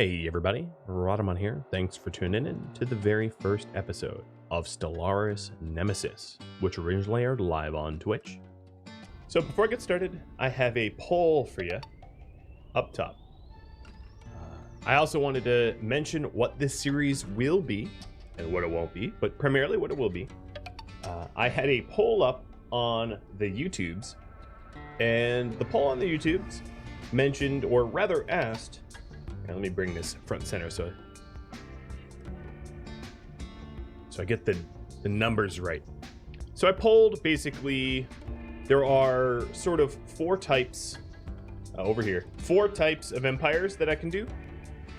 Hey everybody, Rhadamant here. Thanks for tuning in to the very first episode of Stellaris Nemesis, which originally aired live on Twitch. So before I get started, I have a poll for you up top. I also wanted to mention what this series will be and what it won't be, but primarily what it will be. I had a poll up on the YouTubes, and the poll on the YouTubes mentioned, or rather asked, let me bring this front and center so I get the numbers right. So I polled, basically, there are sort of four types over here. Four types of empires that I can do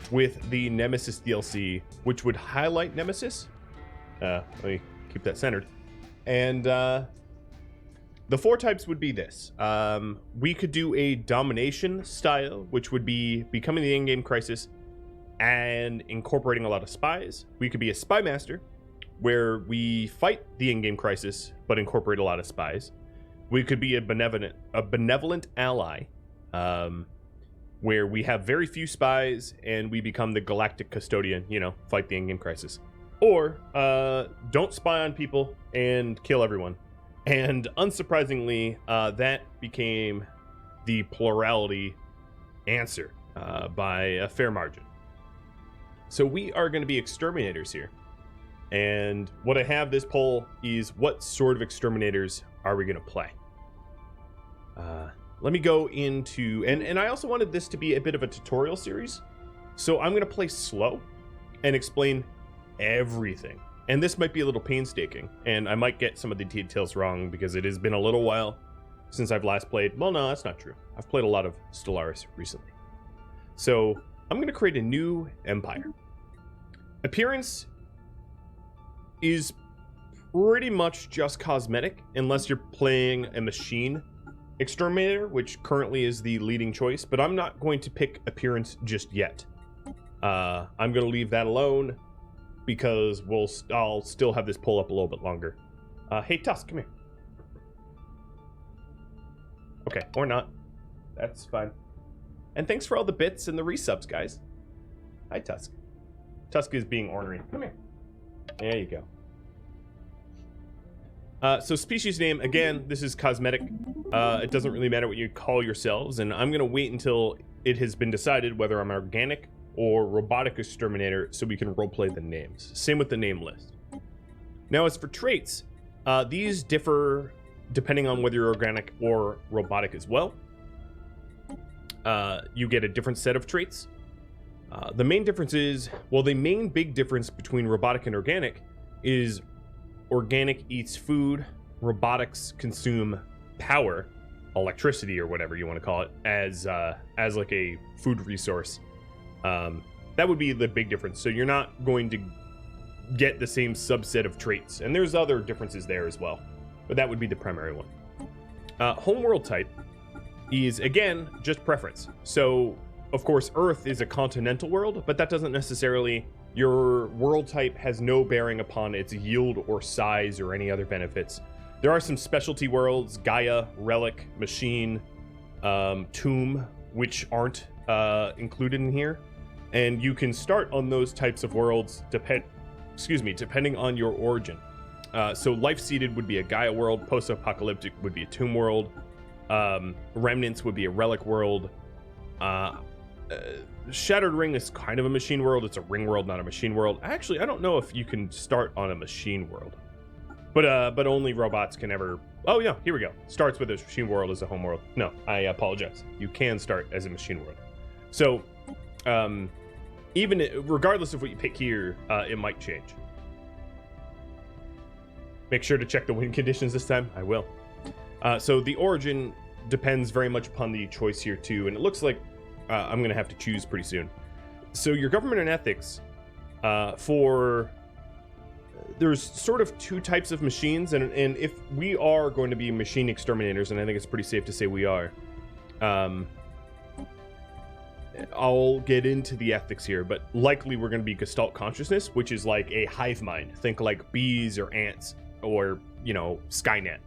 with the Nemesis DLC, which would highlight Nemesis. Let me keep that centered. And the four types would be this. We could do a domination style, which would be becoming the in-game crisis and incorporating a lot of spies. We could be a spy master, where we fight the in-game crisis but incorporate a lot of spies. We could be a benevolent ally, where we have very few spies and we become the galactic custodian, fight the in-game crisis. Or don't spy on people and kill everyone. And unsurprisingly, that became the plurality answer by a fair margin. So we are going to be exterminators here. And what I have this poll is, what sort of exterminators are we going to play? Let me go into... And I also wanted this to be a bit of a tutorial series. So I'm going to play slow and explain everything. And this might be a little painstaking, and I might get some of the details wrong because it has been a little while since I've last played. Well, no, that's not true. I've played a lot of Stellaris recently. So I'm going to create a new empire. Appearance is pretty much just cosmetic, unless you're playing a machine exterminator, which currently is the leading choice, but I'm not going to pick appearance just yet. I'm going to leave that alone, because I'll still have this pull up a little bit longer. Hey, Tusk, come here. Okay, or not. That's fine. And thanks for all the bits and the resubs, guys. Hi, Tusk. Tusk is being ornery. Come here. There you go. So species name, again, this is cosmetic. It doesn't really matter what you call yourselves, and I'm going to wait until it has been decided whether I'm organic or robotic exterminator, so we can roleplay the names. Same with the name list. Now, as for traits, these differ depending on whether you're organic or robotic as well. You get a different set of traits. The main difference is, well, the main big difference between robotic and organic is organic eats food, robotics consume power, electricity, or whatever you want to call it, as like a food resource. That would be the big difference. So you're not going to get the same subset of traits, and there's other differences there as well, but that would be the primary one. Homeworld type is, again, just preference. So of course Earth is a continental world, but that doesn't necessarily, your world type has no bearing upon its yield or size or any other benefits. There are some specialty worlds, Gaia, Relic, Machine, Tomb, which aren't included in here. And you can start on those types of worlds depending on your origin. So life-seeded would be a Gaia world, post-apocalyptic would be a Tomb world, Remnants would be a Relic world, Shattered Ring is kind of a machine world. It's a ring world, not a machine world. Actually, I don't know if you can start on a machine world, but only robots can ever... Oh yeah, here we go. Starts with a machine world as a home world. No, I apologize. You can start as a machine world. So, regardless of what you pick here, it might change. Make sure to check the win conditions this time. I will. So the origin depends very much upon the choice here too, and it looks like I'm going to have to choose pretty soon. So your government and ethics, there's sort of two types of machines, and if we are going to be machine exterminators, and I think it's pretty safe to say we are, I'll get into the ethics here, but likely we're going to be Gestalt consciousness, which is like a hive mind. Think like bees or ants or, Skynet.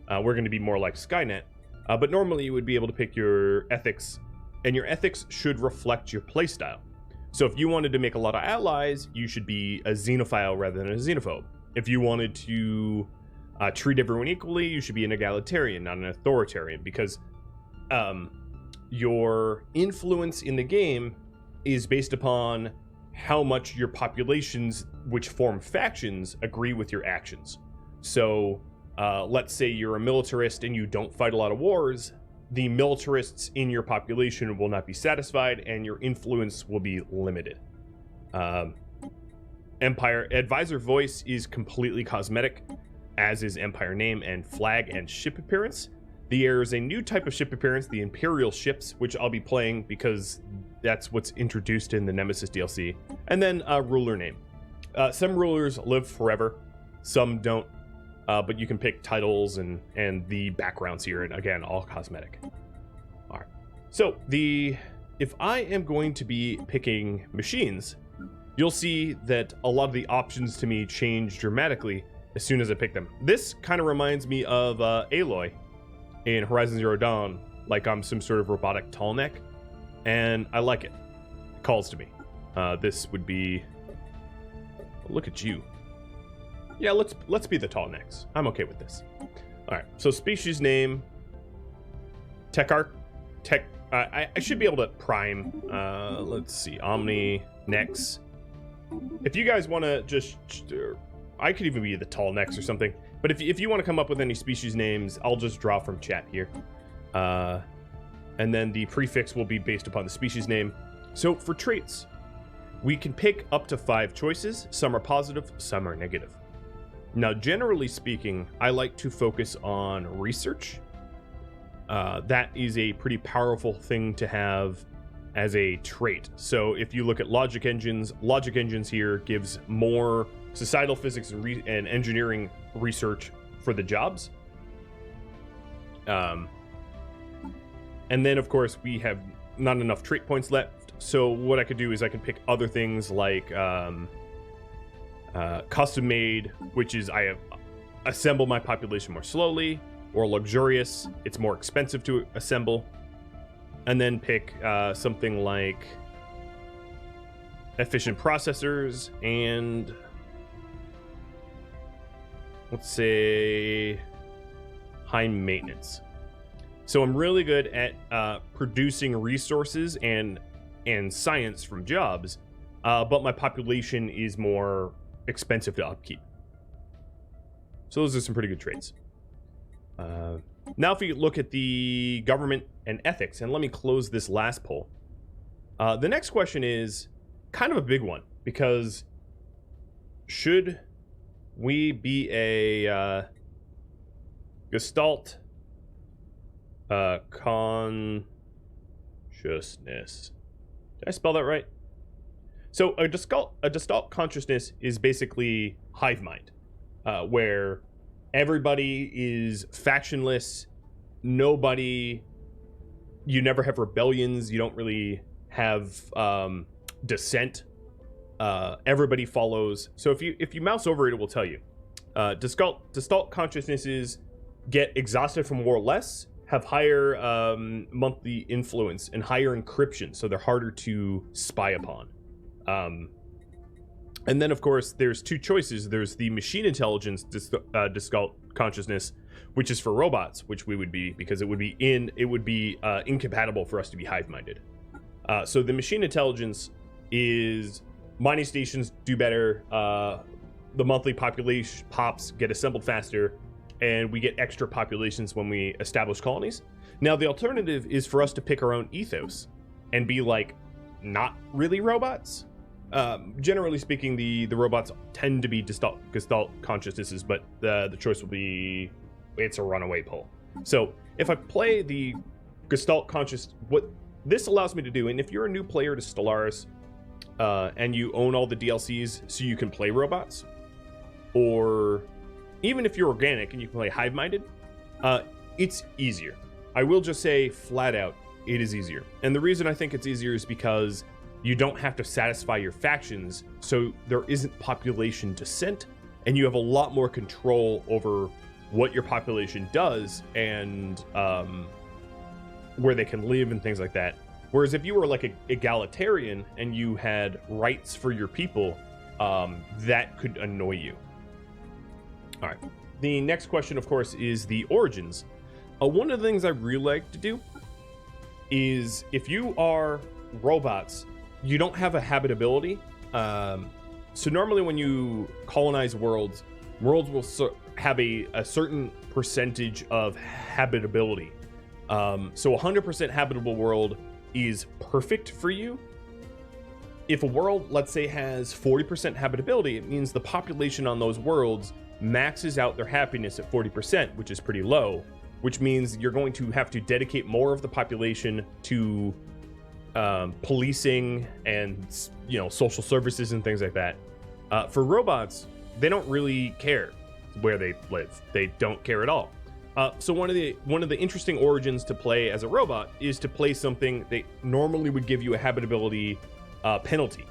We're going to be more like Skynet, but normally you would be able to pick your ethics, and your ethics should reflect your playstyle. So if you wanted to make a lot of allies, you should be a xenophile rather than a xenophobe. If you wanted to treat everyone equally, you should be an egalitarian, not an authoritarian, because your influence in the game is based upon how much your populations, which form factions, agree with your actions. So let's say you're a militarist and you don't fight a lot of wars, the militarists in your population will not be satisfied and your influence will be limited. Empire Advisor voice is completely cosmetic, as is Empire name and flag and ship appearance. There is a new type of ship appearance, the Imperial ships, which I'll be playing because that's what's introduced in the Nemesis DLC. And then ruler name. Some rulers live forever, some don't, but you can pick titles and the backgrounds here, and again, all cosmetic. All right. So if I am going to be picking machines, you'll see that a lot of the options to me change dramatically as soon as I pick them. This kind of reminds me of Aloy in Horizon Zero Dawn, like I'm some sort of robotic tall neck, and I like it. It calls to me. This would be, look at you. Yeah, let's be the tall necks. I'm okay with this. All right, so species name, I should be able to prime. Let's see, Omni Nex. If you guys want to just, I could even be the tall necks or something. But if you want to come up with any species names, I'll just draw from chat here. And then the prefix will be based upon the species name. So for traits, we can pick up to 5 choices. Some are positive, some are negative. Now, generally speaking, I like to focus on research. That is a pretty powerful thing to have as a trait. So if you look at logic engines here gives more societal physics and engineering research for the jobs. And then, of course, we have not enough trait points left. So what I could do is I can pick other things like custom made, which is I assemble my population more slowly, or luxurious, it's more expensive to assemble. And then pick something like efficient processors and let's say high maintenance. So I'm really good at producing resources and science from jobs, but my population is more expensive to upkeep. So those are some pretty good traits. Now if you look at the government and ethics, and let me close this last poll. The next question is kind of a big one, because should we be a Gestalt consciousness? Did I spell that right? So a Gestalt consciousness is basically hive mind, where everybody is factionless. You never have rebellions. You don't really have dissent. Everybody follows. So if you mouse over it, it will tell you. Gestalt consciousnesses get exhausted from war less, have higher monthly influence and higher encryption, so they're harder to spy upon. And then, of course, there's 2 choices. There's the machine intelligence Gestalt consciousness, which is for robots, which we would be, because it would be incompatible for us to be hive-minded. So the machine intelligence is mining stations do better, the monthly population pops get assembled faster, and we get extra populations when we establish colonies. Now, the alternative is for us to pick our own ethos and be like, not really robots. Generally speaking, the robots tend to be Gestalt consciousnesses, but the choice will be, it's a runaway poll. So if I play the Gestalt conscious, what this allows me to do, and if you're a new player to Stellaris, and you own all the DLCs so you can play robots, or even if you're organic and you can play hive-minded, it's easier. I will just say flat out, it is easier. And the reason I think it's easier is because you don't have to satisfy your factions, so there isn't population dissent, and you have a lot more control over what your population does and where they can live and things like that. Whereas if you were like a egalitarian and you had rights for your people, that could annoy you. All right. The next question, of course, is the origins. One of the things I really like to do is if you are robots, you don't have a habitability. So normally when you colonize worlds will have a certain percentage of habitability. So 100% habitable world is perfect for you. If a world, let's say, has 40% habitability, it means the population on those worlds maxes out their happiness at 40%, which is pretty low, which means you're going to have to dedicate more of the population to policing and, you know, social services and things like that. For robots, they don't really care where they live. They don't care at all. So one of the interesting origins to play as a robot is to play something that normally would give you a habitability penalty.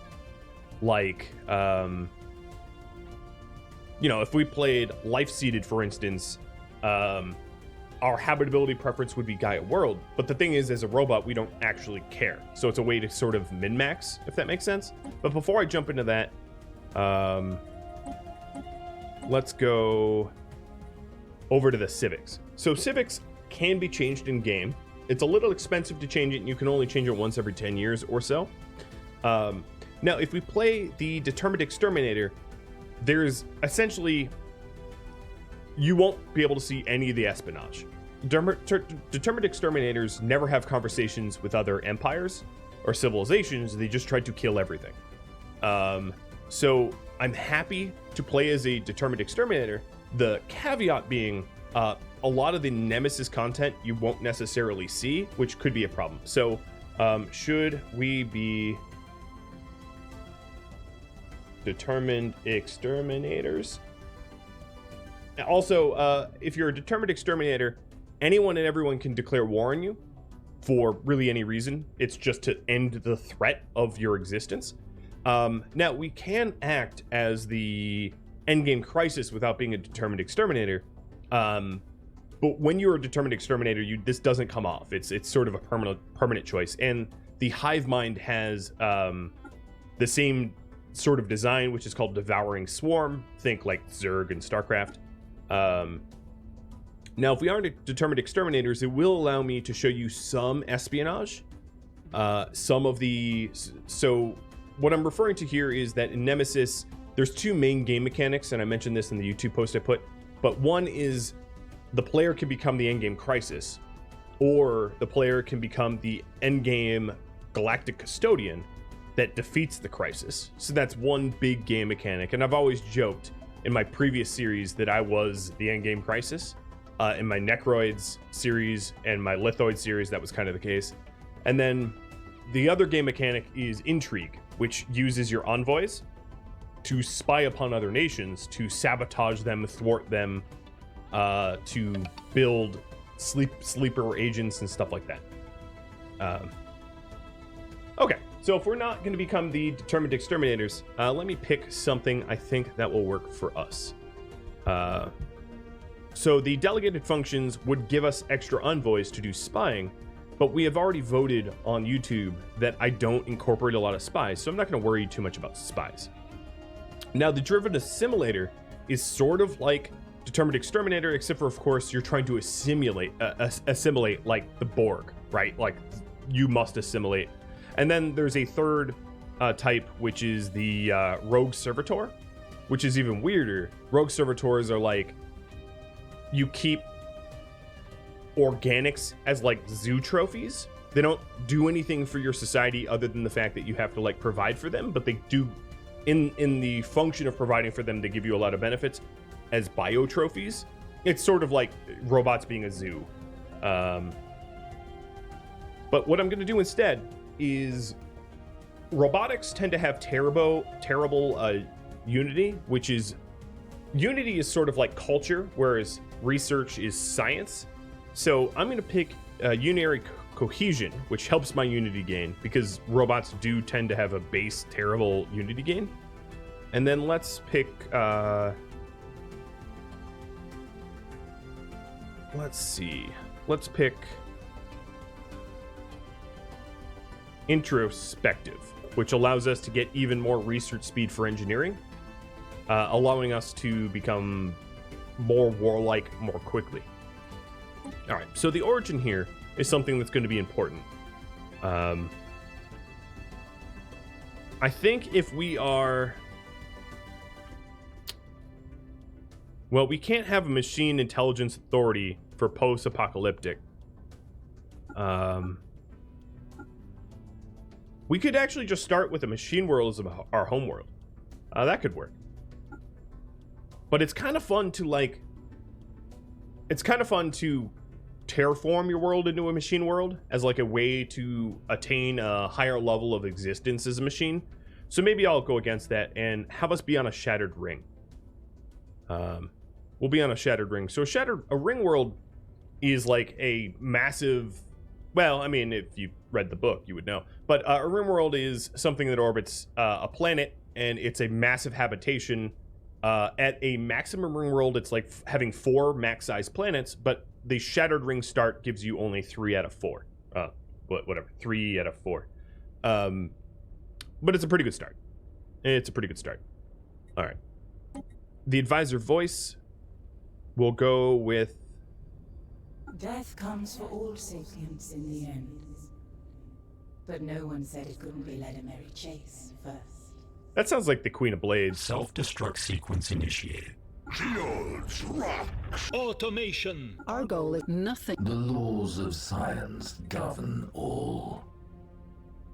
Like, you know, if we played life-seeded, for instance, our habitability preference would be Gaia World. But the thing is, as a robot, we don't actually care. So it's a way to sort of min-max, if that makes sense. But before I jump into that, let's go over to the civics. So civics can be changed in game. It's a little expensive to change it, and you can only change it once every 10 years or so. Now, if we play the Determined Exterminator, there's essentially, you won't be able to see any of the espionage. Determined Exterminators never have conversations with other empires or civilizations. They just try to kill everything. So I'm happy to play as a Determined Exterminator. The caveat being, a lot of the Nemesis content you won't necessarily see, which could be a problem. So should we be Determined Exterminators? Also, if you're a Determined Exterminator, anyone and everyone can declare war on you for really any reason. It's just to end the threat of your existence. Now, we can act as the endgame crisis without being a Determined Exterminator. But when you're a Determined Exterminator, this doesn't come off. It's sort of a permanent choice. And the Hive Mind has the same sort of design, which is called Devouring Swarm. Think like Zerg and StarCraft. Now, if we aren't Determined Exterminators, it will allow me to show you some espionage. So what I'm referring to here is that in Nemesis, there's two main game mechanics, and I mentioned this in the YouTube post I put, but one is the player can become the endgame crisis, or the player can become the endgame galactic custodian that defeats the crisis. So that's one big game mechanic, and I've always joked in my previous series that I was the endgame crisis. In my Necroids series and my Lithoid series, that was kind of the case. And then the other game mechanic is Intrigue, which uses your envoys to spy upon other nations, to sabotage them, thwart them, to build sleeper agents and stuff like that. Okay, so if we're not going to become the Determined Exterminators, let me pick something I think that will work for us. So the delegated functions would give us extra envoys to do spying, but we have already voted on YouTube that I don't incorporate a lot of spies, so I'm not going to worry too much about spies. Now, the Driven Assimilator is sort of like Determined Exterminator, except for, of course, you're trying to assimilate like the Borg, right? Like, you must assimilate. And then there's a third type, which is the Rogue Servitor, which is even weirder. Rogue Servitors are like, you keep organics as like zoo trophies. They don't do anything for your society other than the fact that you have to like provide for them, but they do in the function of providing for them, they give you a lot of benefits as bio trophies. It's sort of like robots being a zoo. But what I'm going to do instead is robotics tend to have terrible unity, which is unity is sort of like culture, whereas research is science. So I'm going to pick unary cohesion, which helps my unity gain, because robots do tend to have a base terrible unity gain. And then let's pick let's pick introspective, which allows us to get even more research speed for engineering, allowing us to become more warlike more quickly. All right, so the origin here is something that's going to be important. I think if we are... Well, we can't have a machine intelligence authority for post-apocalyptic. We could actually just start with a machine world as our home world. That could work. But it's kind of fun to, like... It's kind of fun to terraform your world into a machine world as, like, a way to attain a higher level of existence as a machine. So maybe I'll go against that and have us be on a shattered ring. We'll be on a shattered ring. So a ring world is like a massive... Well, I mean, if you read the book, you would know. But a ring world is something that orbits a planet, and it's a massive habitation. At a maximum ring world, it's like having 4 max-sized planets, but the shattered ring start gives you only 3 out of 4. Whatever, 3 out of 4. But it's a pretty good start. It's a pretty good start. All right. The advisor voice will go with... Death comes for all sapients in the end. But no one said it couldn't be led a merry chase first. That sounds like the Queen of Blades. Self-destruct sequence initiated. Automation. Our goal is nothing. The laws of science govern all.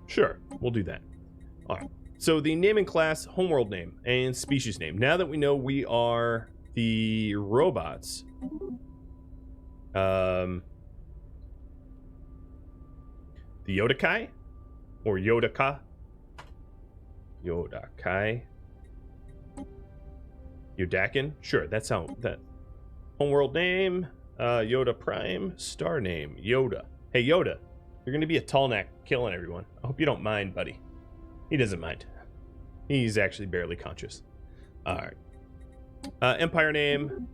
Sure, we'll do that. All right. So the naming class, homeworld name, and species name. Now that we know we are the robots, the Yodakai or Yodaka, Yodakai, Yodakin. Sure, that's how that. Homeworld name, Yoda Prime. Star name, Yoda. Hey Yoda, you're gonna be a tall neck killing everyone. I hope you don't mind, buddy. He doesn't mind. He's actually barely conscious. All right. Empire name.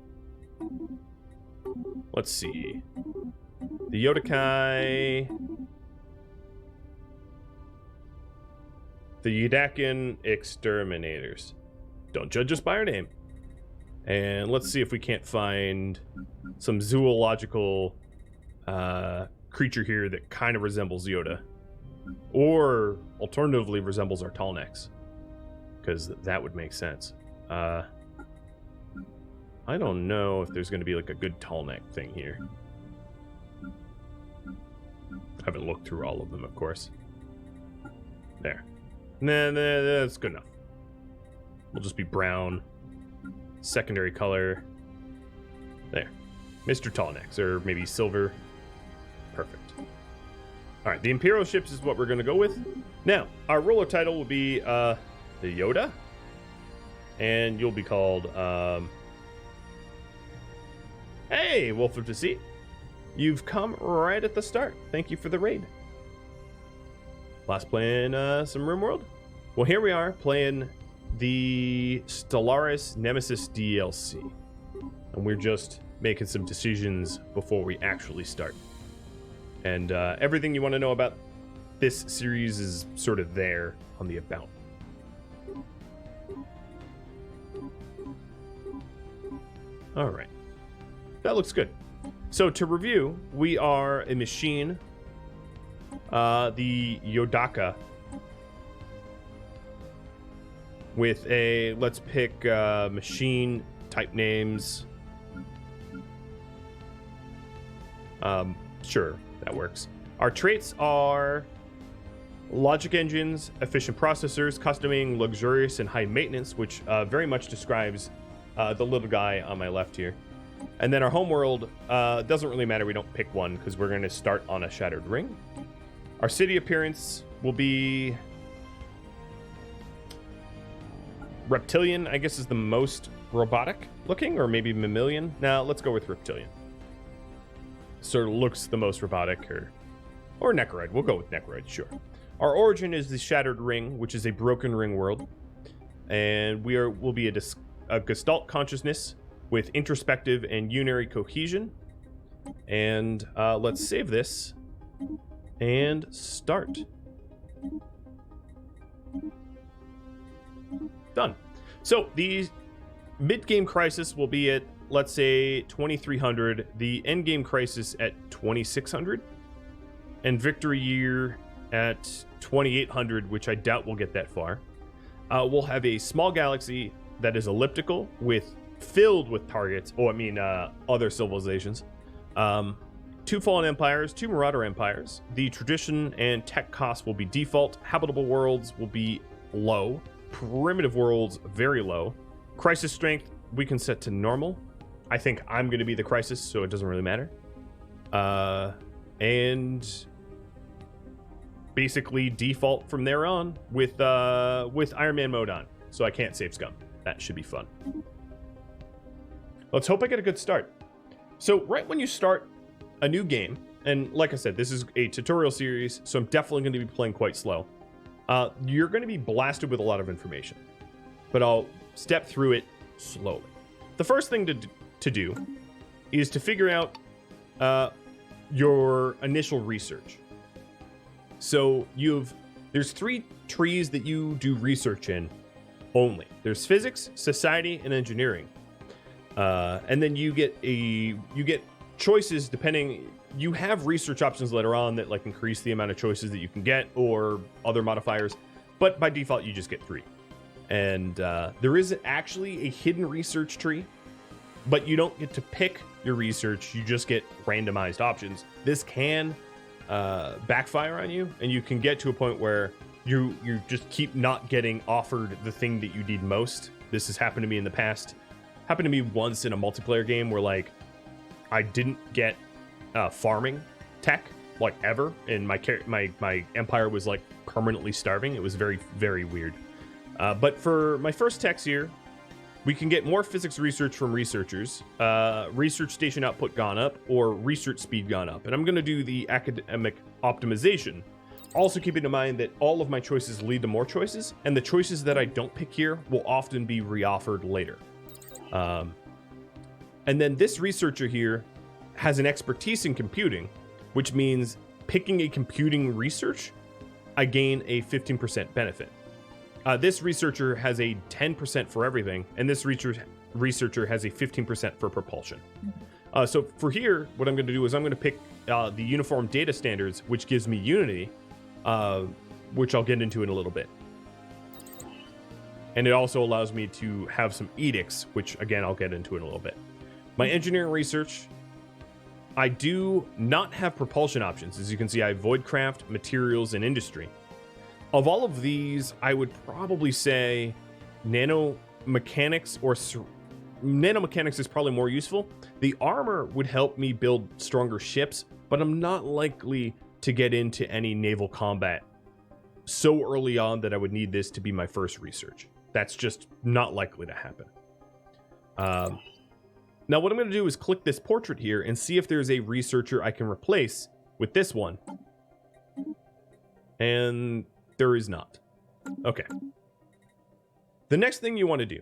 Let's see. The Yodakai. The Yodakin Exterminators. Don't judge us by our name. And let's see if we can't find some zoological creature here that kind of resembles Yoda. Or alternatively resembles our tall necks. Because that would make sense. I don't know if there's going to be like a good tall neck thing here. I haven't looked through all of them, of course. There. Nah, that's good enough. We'll just be brown. Secondary color. There. Mr. Tallnecks, or maybe silver. Perfect. Alright, the Imperial ships is what we're going to go with. Now, our ruler title will be the Yoda. And you'll be called... Hey, Wolf of Deceit. You've come right at the start. Thank you for the raid. Last playing some RimWorld? Well, here we are playing the Stellaris Nemesis DLC. And we're just making some decisions before we actually start. And everything you want to know about this series is sort of there on the About. All right. That looks good. So to review, we are a machine, the Yodaka, with a, let's pick machine type names. Sure, that works. Our traits are logic engines, efficient processors, customing, luxurious, and high maintenance, which very much describes the little guy on my left here. And then our homeworld doesn't really matter. We don't pick one because we're going to start on a shattered ring. Our city appearance will be reptilian, I guess is the most robotic looking, or maybe mammalian. Now let's go with reptilian. Sort of looks the most robotic, or Necroid. We'll go with Necroid, sure. Our origin is the Shattered Ring, which is a broken ring world, and will be a Gestalt consciousness with introspective and unary cohesion. And let's save this and start. Done. So the mid-game crisis will be at, let's say, 2300, the end-game crisis at 2600, and victory year at 2800, which I doubt we'll get that far. We'll have a small galaxy that is elliptical filled with targets, other civilizations. 2 fallen empires, 2 marauder empires. The tradition and tech costs will be default. Habitable worlds will be low. Primitive worlds, very low. Crisis strength, we can set to normal. I think I'm going to be the crisis, so it doesn't really matter. And basically default from there on with Iron Man mode on. So I can't save scum. That should be fun. Let's hope I get a good start. So right when you start a new game, and like I said, this is a tutorial series, so I'm definitely going to be playing quite slow. You're going to be blasted with a lot of information, but I'll step through it slowly. The first thing to do is to figure out your initial research. So there's 3 trees that you do research in only. There's physics, society, and engineering. And then you get choices depending. You have research options later on that like increase the amount of choices that you can get or other modifiers, but by default you just get 3. And there is actually a hidden research tree, but you don't get to pick your research. You just get randomized options. This can backfire on you, and you can get to a point where you just keep not getting offered the thing that you need most. This has happened to me in the past. Happened to me once in a multiplayer game where like I didn't get farming tech like ever, and my empire was like permanently starving. It was very, very weird. But for my first techs here, we can get more physics research from researchers, research station output gone up, or research speed gone up. And I'm going to do the academic optimization. Also keeping in mind that all of my choices lead to more choices, and the choices that I don't pick here will often be reoffered later. And then this researcher here has an expertise in computing, which means picking a computing research, I gain a 15% benefit. This researcher has a 10% for everything, and this researcher has a 15% for propulsion. So for here, what I'm going to do is I'm going to pick the uniform data standards, which gives me unity, which I'll get into in a little bit. And it also allows me to have some edicts, which again, I'll get into in a little bit. My engineering research, I do not have propulsion options. As you can see, I have voidcraft, materials, and industry. Of all of these, I would probably say nanomechanics nanomechanics is probably more useful. The armor would help me build stronger ships, but I'm not likely to get into any naval combat so early on that I would need this to be my first research. That's just not likely to happen. Now what I'm going to do is click this portrait here and see if there's a researcher I can replace with this one. And there is not. Okay. The next thing you want to do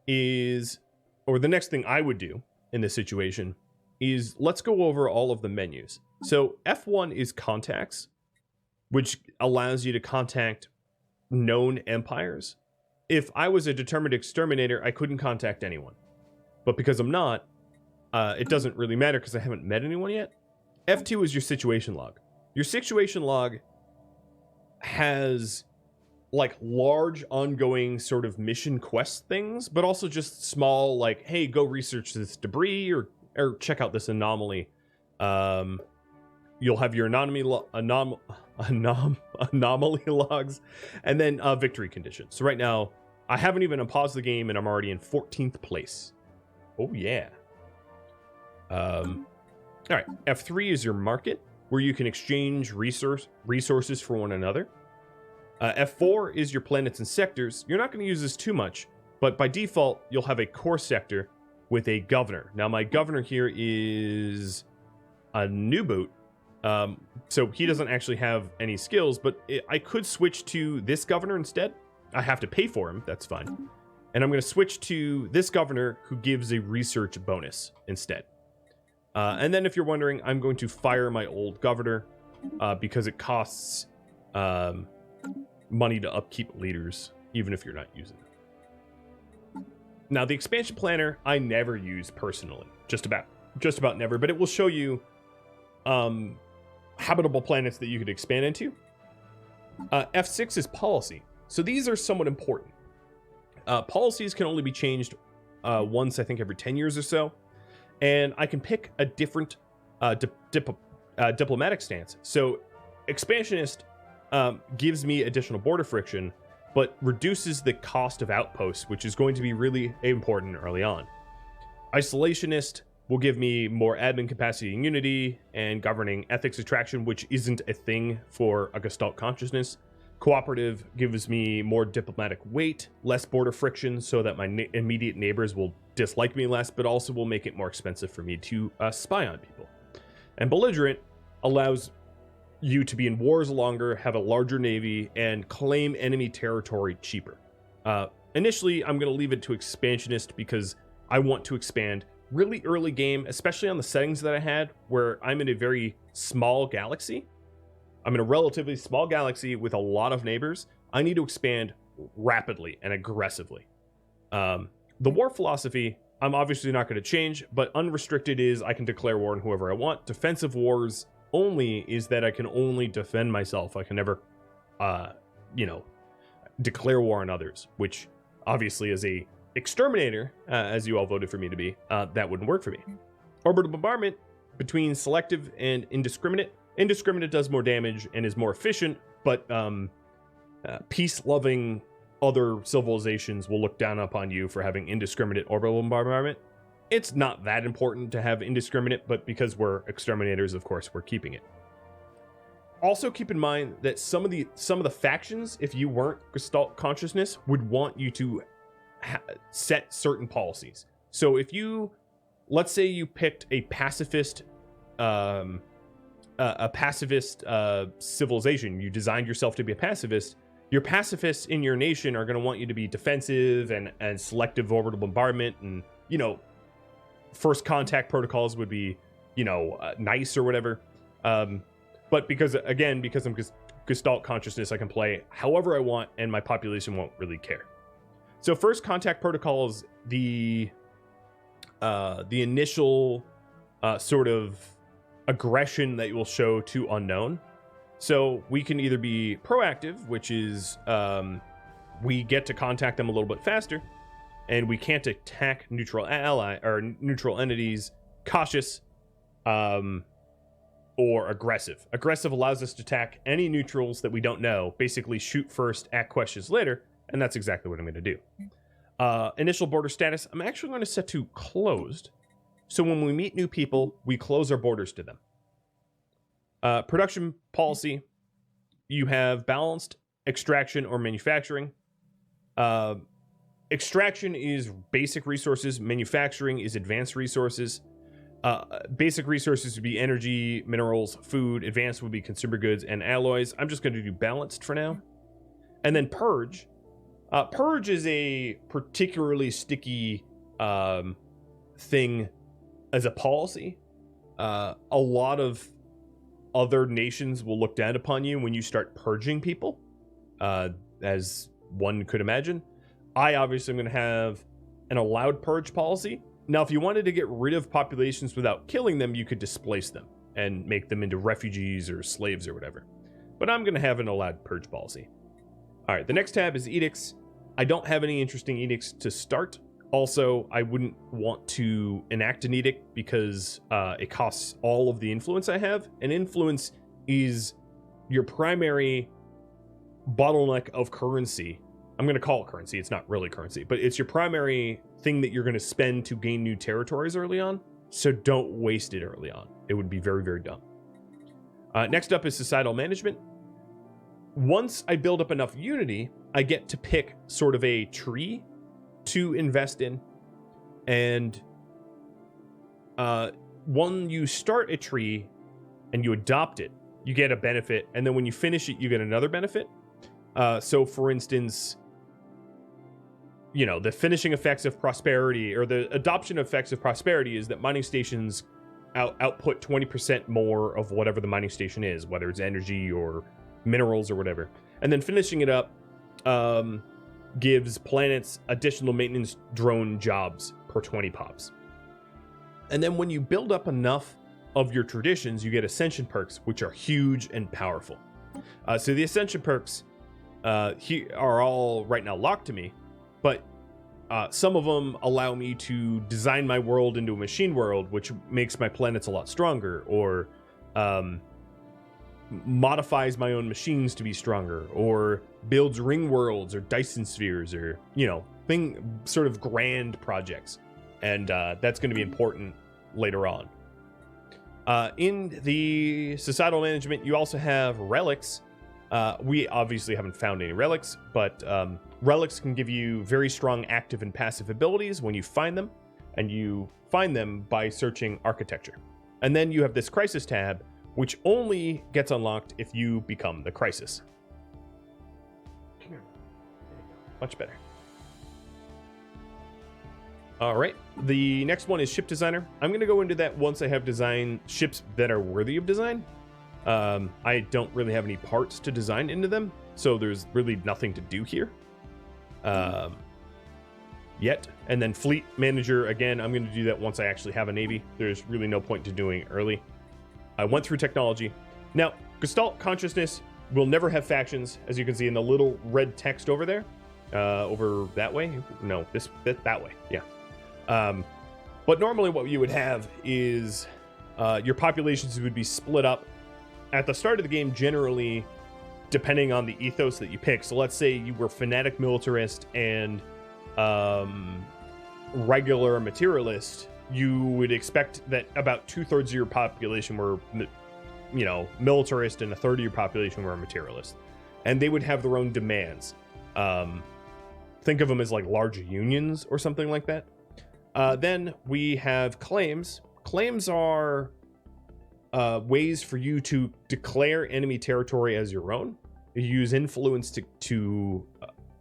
is, or the next thing I would do in this situation is, let's go over all of the menus. So F1 is contacts, which allows you to contact known empires. If I was a determined exterminator, I couldn't contact anyone. But because I'm not, it doesn't really matter because I haven't met anyone yet. F2 is your situation log. Your situation log has like large ongoing sort of mission quest things, but also just small like, hey, go research this debris or check out this anomaly. You'll have your anomaly logs, and then victory conditions. So right now, I haven't even paused the game and I'm already in 14th place. Oh yeah. All right, F3 is your market, where you can exchange resources for one another. F4 is your planets and sectors. You're not going to use this too much, but by default, you'll have a core sector with a governor. Now, my governor here is a new boot, so he doesn't actually have any skills, but I could switch to this governor instead. I have to pay for him, that's fine. And I'm going to switch to this governor who gives a research bonus instead. And then if you're wondering, I'm going to fire my old governor because it costs money to upkeep leaders, even if you're not using it. Now, the expansion planner I never use personally, just about never, but it will show you habitable planets that you could expand into. F6 is policy. So these are somewhat important. Policies can only be changed once, I think, every 10 years or so. And I can pick a different diplomatic stance. So expansionist gives me additional border friction, but reduces the cost of outposts, which is going to be really important early on. Isolationist will give me more admin capacity and unity, and governing ethics attraction, which isn't a thing for a Gestalt consciousness. Cooperative gives me more diplomatic weight, less border friction, so that my immediate neighbors will dislike me less, but also will make it more expensive for me to spy on people. And belligerent allows you to be in wars longer, have a larger navy, and claim enemy territory cheaper. Initially, I'm going to leave it to expansionist because I want to expand really early game, especially on the settings that I had, where I'm in a very small galaxy. I'm in a relatively small galaxy with a lot of neighbors. I need to expand rapidly and aggressively. The war philosophy, I'm obviously not going to change, but unrestricted is I can declare war on whoever I want. Defensive wars only is that I can only defend myself. I can never, declare war on others, which obviously is a exterminator, as you all voted for me to be, that wouldn't work for me. Orbital bombardment between selective and indiscriminate. Indiscriminate does more damage and is more efficient, but peace-loving other civilizations will look down upon you for having indiscriminate orbital bombardment. It's not that important to have indiscriminate, but because we're exterminators, of course, we're keeping it. Also keep in mind that some of the factions, if you weren't Gestalt consciousness, would want you to set certain policies. So if you, let's say you picked a pacifist civilization, you designed yourself to be a pacifist, your pacifists in your nation are going to want you to be defensive and selective orbital bombardment, and first contact protocols would be nice or whatever, but because I'm Gestalt consciousness, I can play however I want and my population won't really care. So first contact protocol is the initial sort of aggression that you will show to unknown. So we can either be proactive, which is we get to contact them a little bit faster, and we can't attack neutral ally or neutral entities. Cautious, or aggressive. Aggressive allows us to attack any neutrals that we don't know. Basically, shoot first, ask questions later. And that's exactly what I'm going to do. Initial border status, I'm actually going to set to closed. So when we meet new people, we close our borders to them. Production policy, you have balanced, extraction, or manufacturing. Extraction is basic resources. Manufacturing is advanced resources. Basic resources would be energy, minerals, food. Advanced would be consumer goods and alloys. I'm just going to do balanced for now. And then purge. Purge is a particularly sticky thing as a policy. A lot of other nations will look down upon you when you start purging people, as one could imagine. I obviously am going to have an allowed purge policy. Now, if you wanted to get rid of populations without killing them, you could displace them and make them into refugees or slaves or whatever. But I'm going to have an allowed purge policy. All right, the next tab is edicts. I don't have any interesting edicts to start. Also, I wouldn't want to enact an edict because it costs all of the influence I have. And influence is your primary bottleneck of currency. I'm going to call it currency. It's not really currency, but it's your primary thing that you're going to spend to gain new territories early on. So don't waste it early on. It would be very, very dumb. Next up is societal management. Once I build up enough unity, I get to pick sort of a tree to invest in. And when you start a tree and you adopt it, you get a benefit. And then when you finish it, you get another benefit. So for instance, the finishing effects of prosperity, or the adoption effects of prosperity, is that mining stations output 20% more of whatever the mining station is, whether it's energy or minerals or whatever. And then finishing it up gives planets additional maintenance drone jobs per 20 pops. And then when you build up enough of your traditions, you get Ascension Perks, which are huge and powerful. So the Ascension Perks are all right now locked to me, but some of them allow me to design my world into a machine world, which makes my planets a lot stronger, or modifies my own machines to be stronger, or builds ring worlds or Dyson spheres, or, you know, sort of grand projects. And that's going to be important later on. In the societal management, you also have relics. We obviously haven't found any relics, but relics can give you very strong active and passive abilities when you find them, and you find them by searching architecture. And then you have this crisis tab, which only gets unlocked if you become the crisis. Come here. There you go. Much better. All right, the next one is ship designer. I'm going to go into that once I have designed ships that are worthy of design. I don't really have any parts to design into them, so there's really nothing to do here yet. And then fleet manager, again, I'm going to do that once I actually have a navy. There's really no point to doing it early. I went through technology. Now, Gestalt consciousness will never have factions, as you can see in the little red text over there. Over that way? No, that way. Yeah. But normally what you would have is your populations would be split up at the start of the game, generally depending on the ethos that you pick. So let's say you were fanatic militarist and regular materialist. You would expect that about 2/3 of your population were, you know, militarist, and 1/3 of your population were materialist, and they would have their own demands. Think of them as like large unions or something like that. Then we have claims. Claims are ways for you to declare enemy territory as your own. You use influence to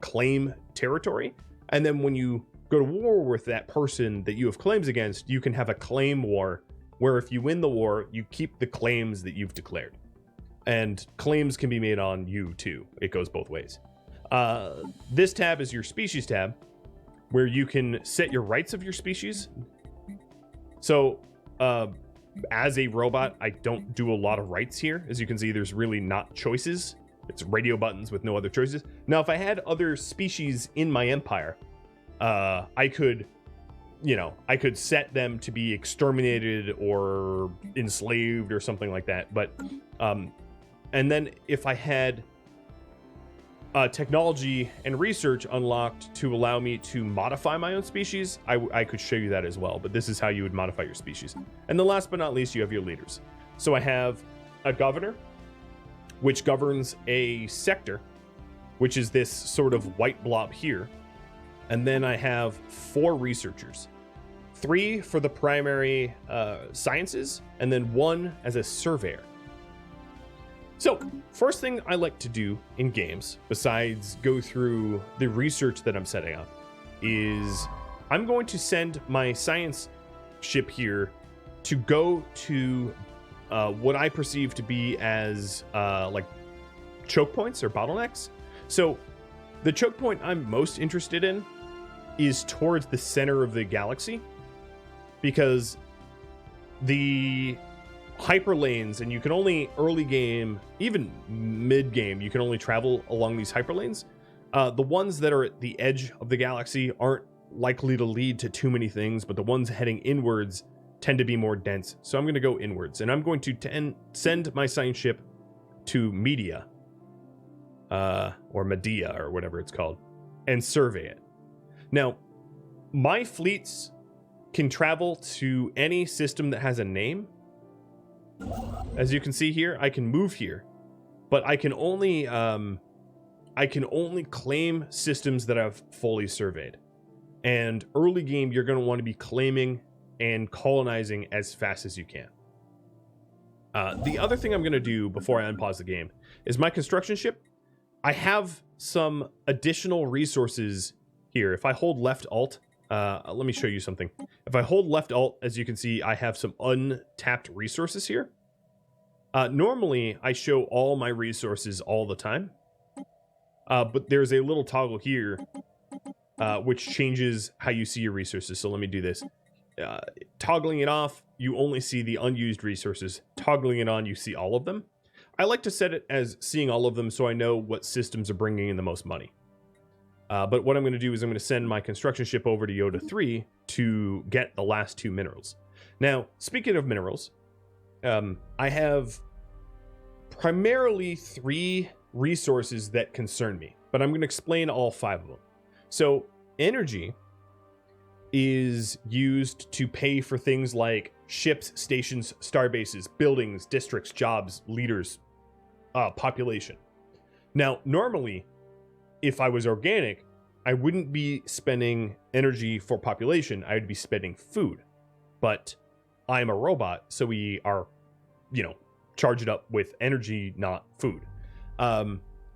claim territory. And then when you go to war with that person that you have claims against, you can have a claim war, where if you win the war, you keep the claims that you've declared. And claims can be made on you too. It goes both ways. This tab is your species tab, where you can set your rights of your species. So, as a robot, I don't do a lot of rights here. As you can see, there's really not choices. It's radio buttons with no other choices. Now, if I had other species in my empire, I could set them to be exterminated or enslaved or something like that. But, and then if I had technology and research unlocked to allow me to modify my own species, I could show you that as well. But this is how you would modify your species. And then last but not least, you have your leaders. So I have a governor, which governs a sector, which is this sort of white blob here. And then I have 4 researchers, 3 for the primary sciences, and then 1 as a surveyor. So, first thing I like to do in games, besides go through the research that I'm setting up, is I'm going to send my science ship here to go to what I perceive to be as like choke points or bottlenecks. So, the choke point I'm most interested in is towards the center of the galaxy, because the hyperlanes, and you can only early game, even mid game, you can only travel along these hyperlanes. The ones that are at the edge of the galaxy aren't likely to lead to too many things, but the ones heading inwards tend to be more dense. So I'm going to go inwards, and I'm going to send my science ship to Media, or Medea, or whatever it's called, and survey it. Now, my fleets can travel to any system that has a name. As you can see here, I can move here, but I can only claim systems that I've fully surveyed. And early game, you're going to want to be claiming and colonizing as fast as you can. The other thing I'm going to do before I unpause the game is my construction ship. I have some additional resources here. If I hold left alt, let me show you something. If I hold left alt, as you can see, I have some untapped resources here. Normally, I show all my resources all the time, But there's a little toggle here, which changes how you see your resources. So let me do this. Toggling it off, you only see the unused resources. Toggling it on, you see all of them. I like to set it as seeing all of them so I know what systems are bringing in the most money. But what I'm going to do is I'm going to send my construction ship over to Yoda 3 to get the last 2 minerals. Now, speaking of minerals, I have primarily 3 resources that concern me, but I'm going to explain all 5 of them. So, energy is used to pay for things like ships, stations, starbases, buildings, districts, jobs, leaders, population. Now, normally, if I was organic, I wouldn't be spending energy for population. I would be spending food. But I'm a robot, so we are, charged up with energy, not food.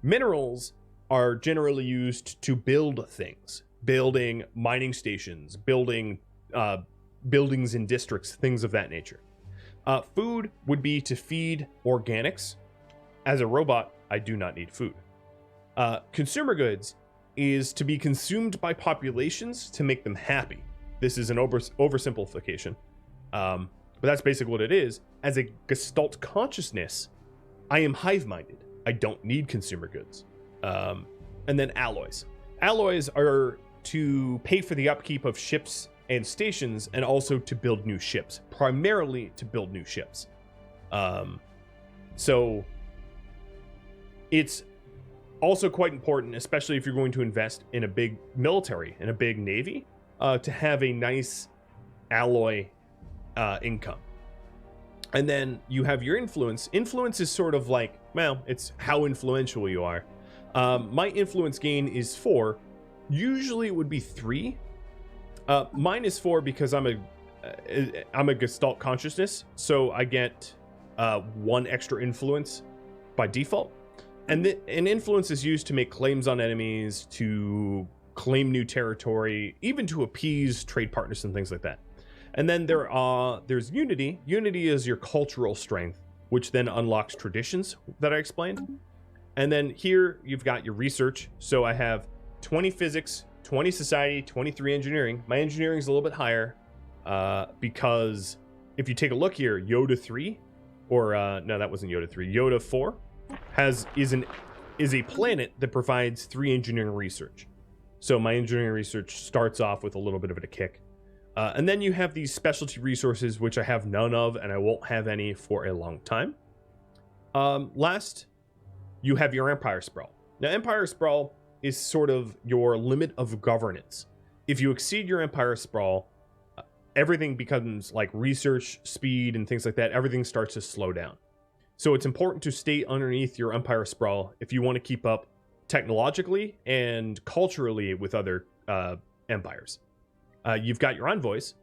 Minerals are generally used to build things. Building mining stations, building buildings in districts, things of that nature. Food would be to feed organics. As a robot, I do not need food. Consumer goods is to be consumed by populations to make them happy. This is an oversimplification, but that's basically what it is. As a Gestalt consciousness, I am hive-minded. I don't need consumer goods. And then alloys. Alloys are to pay for the upkeep of ships and stations, and also to build new ships, primarily to build new ships. So it's also quite important, especially if you're going to invest in a big military, in a big navy, to have a nice alloy income. And then you have your influence. Influence is sort of like, well, it's how influential you are. My influence gain is 4. Usually it would be 3. Mine is 4 because I'm a Gestalt consciousness, so I get 1 extra influence by default. And influence is used to make claims on enemies, to claim new territory, even to appease trade partners and things like that. And then there's unity. Unity is your cultural strength, which then unlocks traditions that I explained. And then here you've got your research. So I have 20 physics, 20 society, 23 engineering. My engineering is a little bit higher because if you take a look here, Yoda 3, or no, that wasn't Yoda 3. Yoda 4 is a planet that provides 3 engineering research. So my engineering research starts off with a little bit of a kick. And then you have these specialty resources, which I have none of, and I won't have any for a long time. Last, you have your Empire Sprawl. Now, Empire Sprawl is sort of your limit of governance. If you exceed your Empire Sprawl, everything becomes like research, speed, and things like that. Everything starts to slow down. So it's important to stay underneath your Empire Sprawl if you want to keep up technologically and culturally with other empires. You've got your envoys.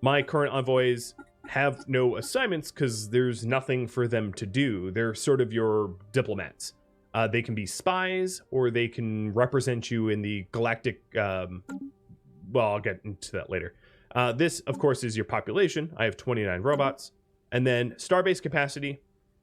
My current envoys have no assignments because there's nothing for them to do. They're sort of your diplomats. They can be spies, or they can represent you in the galactic... well, I'll get into that later. This, of course, is your population. I have 29 robots. And then starbase capacity.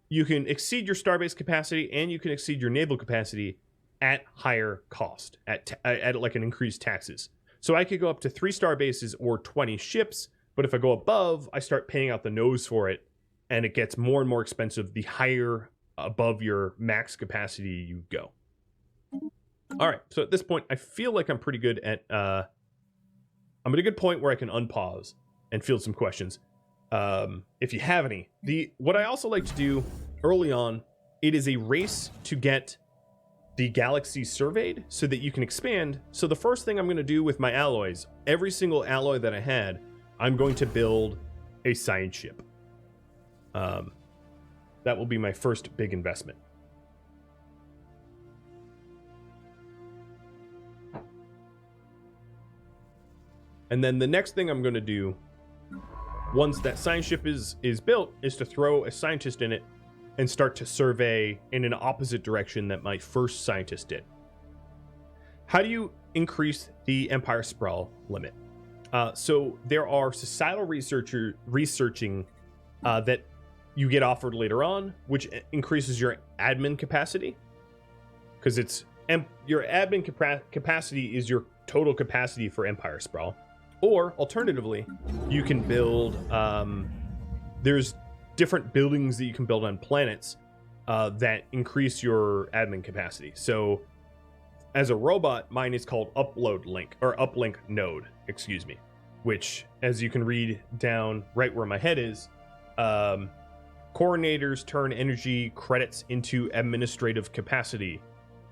You can exceed your starbase capacity, and you can exceed your naval capacity at higher cost, at like an increased taxes. So I could go up to 3 starbases or 20 ships, but if I go above, I start paying out the nose for it, and it gets more and more expensive the higher above your max capacity you go. All right, so at this point, I feel like I'm pretty good at... I'm at a good point where I can unpause and field some questions. If you have any. What I also like to do early on, it is a race to get the galaxy surveyed so that you can expand. So the first thing I'm going to do with my alloys, every single alloy that I had, I'm going to build a science ship. That will be my first big investment. And then the next thing I'm going to do, once that science ship is built, is to throw a scientist in it and start to survey in an opposite direction that my first scientist did. How do you increase the Empire Sprawl limit? So there are societal researching that you get offered later on, which increases your admin capacity, because it's your admin capacity is your total capacity for Empire Sprawl. Or alternatively, you can build, there's different buildings that you can build on planets that increase your admin capacity. So as a robot, mine is called uplink node, excuse me, which, as you can read down right where my head is, coordinators turn energy credits into administrative capacity.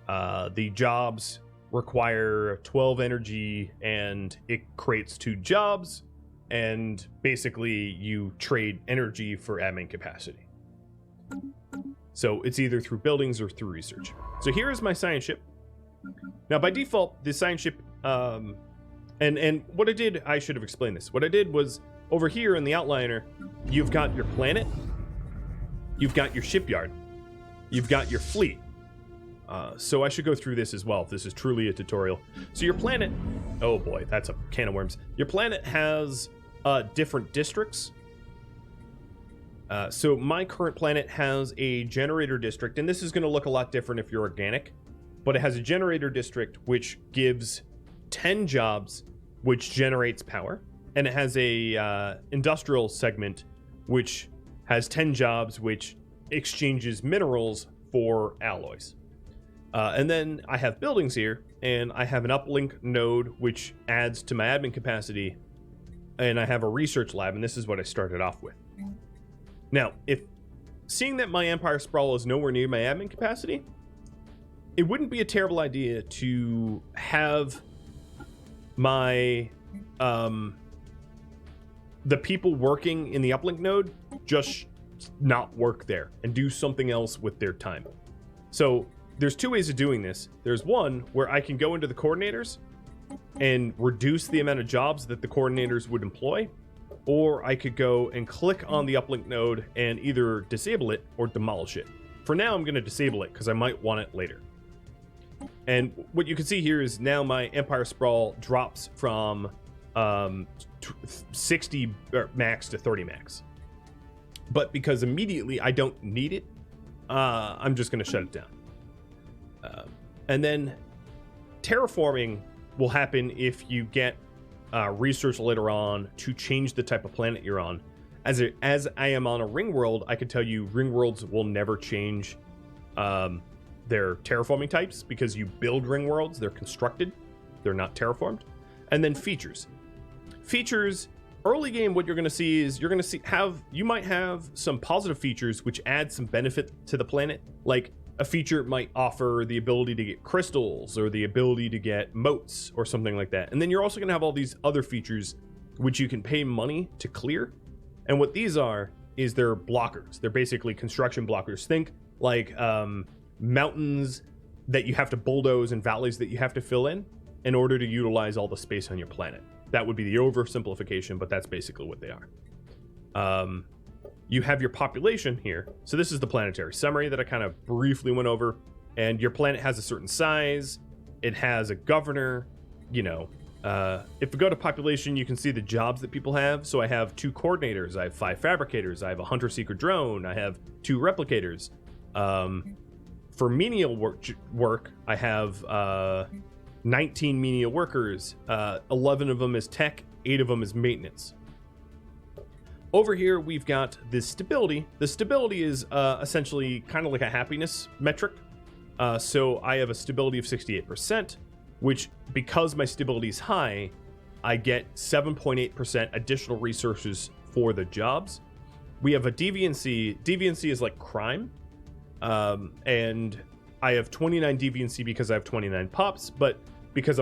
The jobs require 12 energy and it creates 2 jobs, and basically you trade energy for admin capacity. So it's either through buildings or through research. So here is my science ship. Now by default, the science ship, and what I did, I should have explained this. What I did was, over here in the outliner, you've got your planet, you've got your shipyard, you've got your fleet. So I should go through this as well, if this is truly a tutorial. So your planet, oh boy, that's a can of worms. Your planet has different districts. So my current planet has a generator district, and this is going to look a lot different if you're organic, but it has a generator district which gives 10 jobs, which generates power, and it has a industrial segment which has 10 jobs, which exchanges minerals for alloys. And then I have buildings here, and I have an uplink node which adds to my admin capacity, and I have a research lab, and this is what I started off with. Now, seeing that my Empire Sprawl is nowhere near my admin capacity, it wouldn't be a terrible idea to have my the people working in the uplink node just not work there and do something else with their time. So there's 2 ways of doing this. There's one where I can go into the coordinators and reduce the amount of jobs that the coordinators would employ, or I could go and click on the uplink node and either disable it or demolish it. For now, I'm going to disable it because I might want it later. And what you can see here is now my Empire Sprawl drops from 60 max to 30 max. But because immediately I don't need it, I'm just going to shut it down. And then terraforming will happen if you get research later on to change the type of planet you're on. As I am on a ring world, I can tell you ring worlds will never change their terraforming types because you build ring worlds. They're constructed. They're not terraformed. And then features. Features, early game, what you're going to see is you might have some positive features which add some benefit to the planet. Like a feature might offer the ability to get crystals or the ability to get moats or something like that. And then you're also going to have all these other features which you can pay money to clear. And what these are is they're blockers. They're basically construction blockers. Think like mountains that you have to bulldoze and valleys that you have to fill in order to utilize all the space on your planet. That would be the oversimplification, but that's basically what they are. You have your population here. So this is the planetary summary that I kind of briefly went over. And your planet has a certain size. It has a governor. You know, if we go to population, you can see the jobs that people have. So I have 2 coordinators. I have 5 fabricators. I have a hunter-seeker drone. I have 2 replicators. For menial work, I have 19 menial workers. 11 of them is tech. 8 of them is maintenance. Over here, we've got the stability. The stability is essentially kind of like a happiness metric. So I have a stability of 68%, which, because my stability is high, I get 7.8% additional resources for the jobs. We have a deviancy. Deviancy is like crime. And I have 29 deviancy because I have 29 pops, but because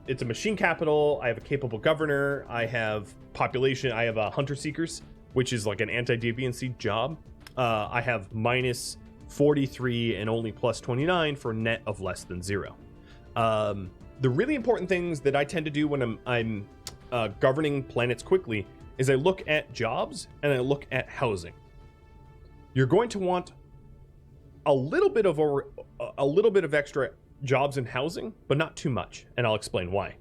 it's a machine capital, I have a capable governor, I have population, I have hunter-seekers, which is like an anti-deviancy job. I have minus 43 and only plus 29 for net of less than 0. The really important things that I tend to do when I'm governing planets quickly is I look at jobs and I look at housing. You're going to want a little bit of extra jobs and housing, but not too much, and I'll explain why.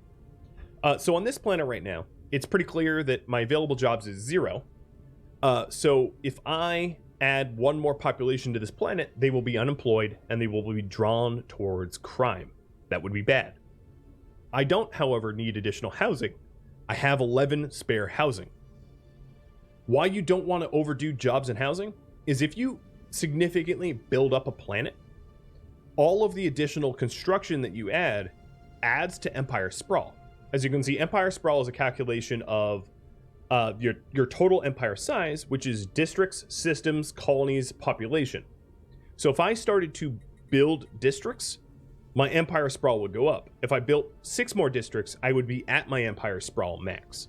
So on this planet right now, it's pretty clear that my available jobs is 0. So if I add 1 more population to this planet, they will be unemployed and they will be drawn towards crime. That would be bad. I don't, however, need additional housing. I have 11 spare housing. Why you don't want to overdo jobs and housing is if you significantly build up a planet, all of the additional construction that you add adds to Empire Sprawl. As you can see, Empire Sprawl is a calculation of your total empire size, which is districts, systems, colonies, population. So if I started to build districts, my Empire Sprawl would go up. If I built 6 more districts, I would be at my Empire Sprawl max.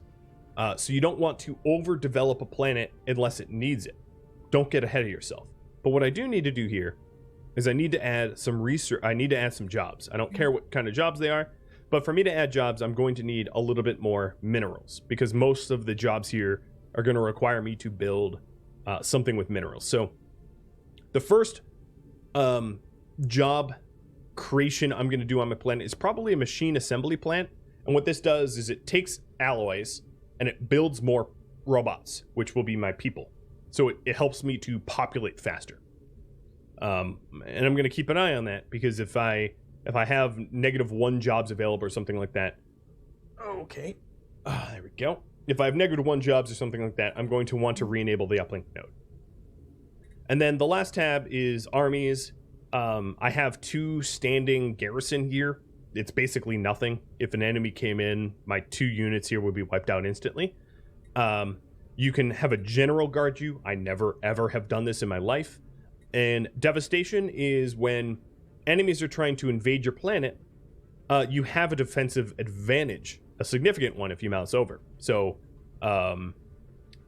So you don't want to overdevelop a planet unless it needs it. Don't get ahead of yourself. But what I do need to do here is I need to add some research. I need to add some jobs. I don't care what kind of jobs they are, but for me to add jobs, I'm going to need a little bit more minerals because most of the jobs here are going to require me to build something with minerals. So the first job creation I'm going to do on my planet is probably a machine assembly plant. And what this does is it takes alloys and it builds more robots, which will be my people. So it helps me to populate faster. And I'm going to keep an eye on that because if I have -1 jobs available or something like that, okay, there we go. If I have -1 jobs or something like that, I'm going to want to re-enable the uplink node. And then the last tab is armies. I have 2 standing garrison here. It's basically nothing. If an enemy came in, my 2 units here would be wiped out instantly. You can have a general guard you. I never ever have done this in my life. And devastation is when enemies are trying to invade your planet, you have a defensive advantage, a significant one if you mouse over. So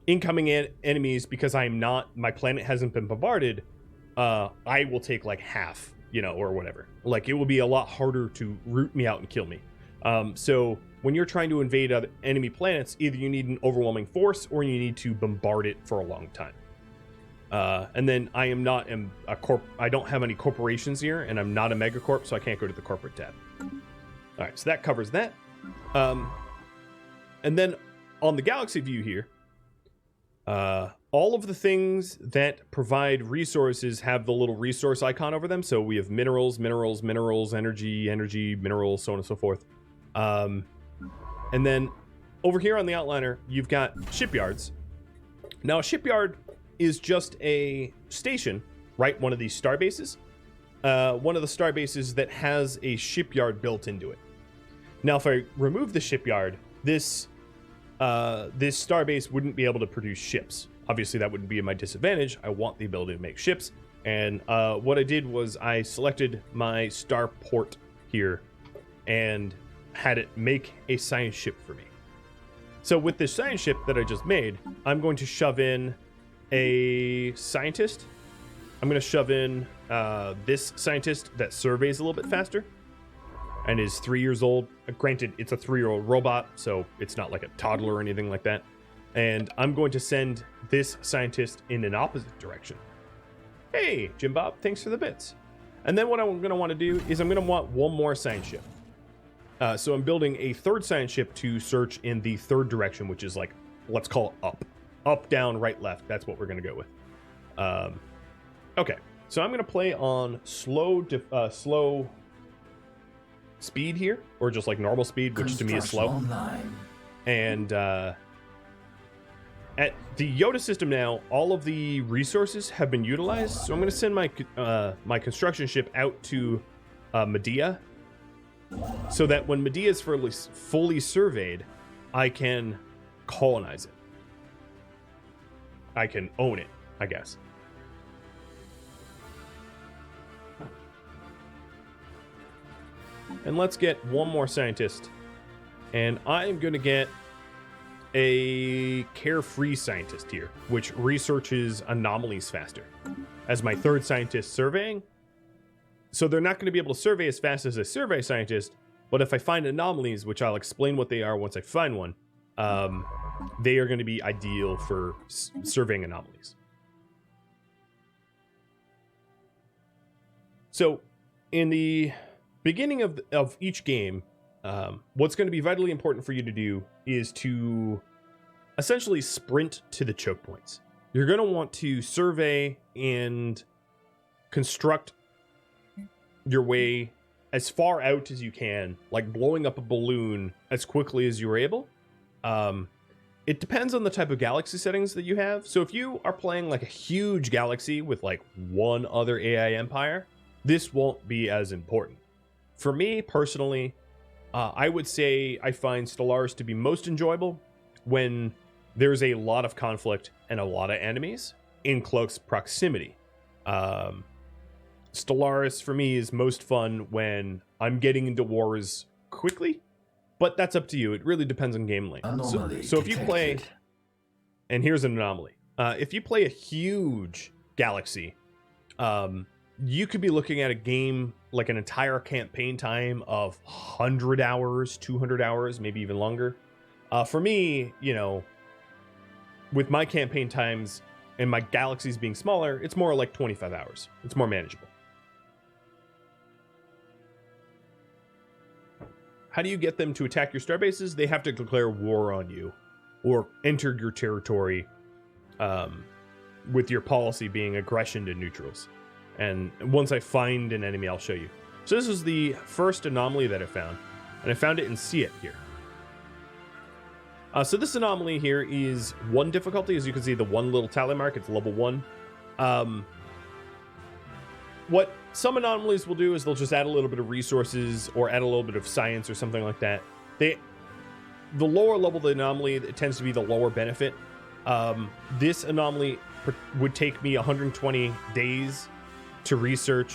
incoming enemies, because my planet hasn't been bombarded, I will take like half, or whatever. Like it will be a lot harder to root me out and kill me. So when you're trying to invade other enemy planets, either you need an overwhelming force or you need to bombard it for a long time. And then I am not a I don't have any corporations here, and I'm not a megacorp, so I can't go to the corporate tab. All right, so that covers that. And then on the galaxy view here, all of the things that provide resources have the little resource icon over them. So we have minerals, energy, minerals, so on and so forth. And then over here on the outliner, you've got shipyards. Now, a shipyard is just a station, right? One of these star bases. One of the star bases that has a shipyard built into it. Now, if I remove the shipyard, this star base wouldn't be able to produce ships. Obviously, that wouldn't be in my disadvantage. I want the ability to make ships. And what I did was I selected my star port here and had it make a science ship for me. So with this science ship that I just made, I'm going to shove in a scientist. I'm going to shove in this scientist that surveys a little bit faster and is 3 years old. Granted, it's a 3-year-old robot, so it's not like a toddler or anything like that. And I'm going to send this scientist in an opposite direction. Hey, Jim Bob, thanks for the bits. And then what I'm going to want to do is I'm going to want one more science ship. So I'm building a 3rd science ship to search in the 3rd direction, which is like, let's call it up. Up, down, right, left. That's what we're going to go with. Okay, so I'm going to play on slow speed here, or just like normal speed, which to me is slow. Online. And at the Yoda system now, all of the resources have been utilized, so I'm going to send my my construction ship out to Medea, so that when Medea is fully surveyed, I can colonize it. I can own it, I guess. And let's get one more scientist. And I'm going to get a carefree scientist here, which researches anomalies faster, as my 3rd scientist surveying. So they're not going to be able to survey as fast as a survey scientist, but if I find anomalies, which I'll explain what they are once I find one, they are going to be ideal for surveying anomalies. So in the beginning of each game, what's going to be vitally important for you to do is to essentially sprint to the choke points. You're going to want to survey and construct your way as far out as you can, like blowing up a balloon as quickly as you're able. It depends on the type of galaxy settings that you have. So if you are playing like a huge galaxy with like one other AI empire, this won't be as important. For me personally, I would say I find Stellaris to be most enjoyable when there's a lot of conflict and a lot of enemies in close proximity. Stellaris for me is most fun when I'm getting into wars quickly, but that's up to you. It really depends on game length. So if you play, and here's an anomaly. If you play a huge galaxy, you could be looking at a game like an entire campaign time of 100 hours, 200 hours, maybe even longer. For me, you know, with my campaign times and my galaxies being smaller, it's more like 25 hours. It's more manageable. How do you get them to attack your starbases? They have to declare war on you or enter your territory, with your policy being aggression to neutrals. And once I find an enemy, I'll show you. So this is the first anomaly that I found, and I found it in See It here. So this anomaly here is 1 difficulty. As you can see, the 1 little tally mark, it's level 1. What some anomalies will do is they'll just add a little bit of resources or add a little bit of science or something like that. The lower level of the anomaly, it tends to be the lower benefit. This anomaly would take me 120 days to research,